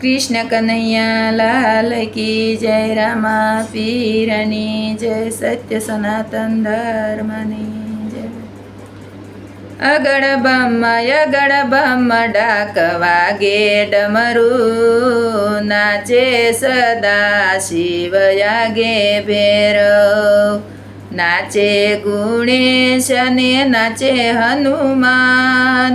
कृष्ण कन्हैया लाल की जय रामा पीरनी जय सत्य सनातन धर्मनी जय। अगड़ बम डाक वागे डमरू नाचे सदा शिव यागे भैरव नाचे गुणेश ने नाचे हनुमान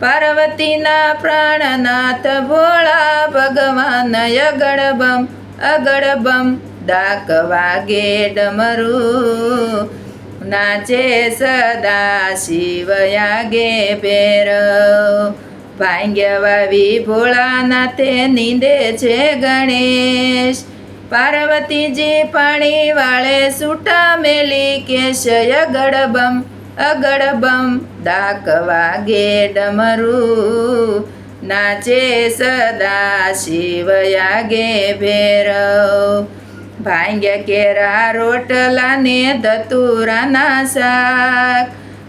पार्वतीना प्राणनाथ भोळा भगवान अगड़ बम डाक वागे डमरू नाचे सदा शिव यागे भैरव भांग्या वावी भोळानाथे निंदे छे गणेश पार्वतीजी पाणी वाळे सूटा मेली केश अगड़ बम डाक वागे डमरू नाचे सदा शिव यागे भैरव भांग्या केरा रोटला ने धतूराना शाक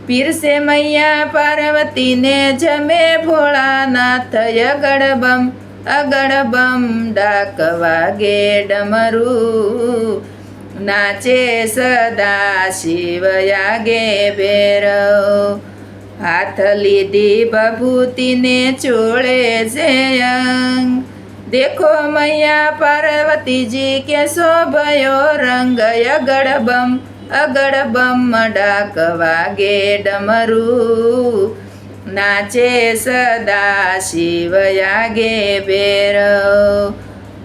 पीरसे मैया पार्वती ने जमे भोळानाथ अगड़ बम डाक वागे डमरू नाचे सदा शिव यागे भैरव हाथ लीधी बभूति ने चोळे से अंग देखो मैया पार्वती जी के शोभयो रंग अगड़ बम डाक वागे डमरू नाचे सदा शिव यागे भैरव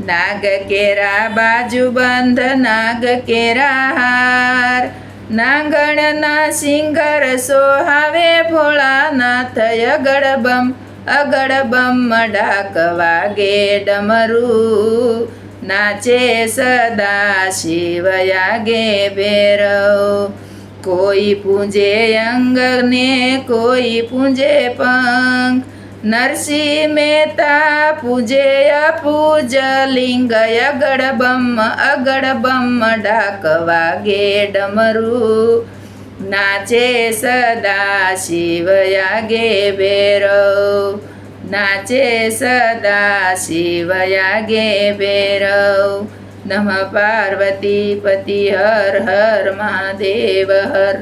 नाग केरा बाजू बंध नाग केरा हार नांगणना सिंगर सोहावे भोळानाथ अगड़ बम डाक वागे डमरू नाचे सदा शिव यागे भैरव कोई पूजे अंग ने कोई पूजे पंख नरसिंह मेहता पूजे अपूज लिंग अगड़ बम डाक वागे डमरू नाचे सदा शिव यागे भैरव नाचे सदा शिव यागे भैरव नमः पार्वती पति हर हर महादेव हर।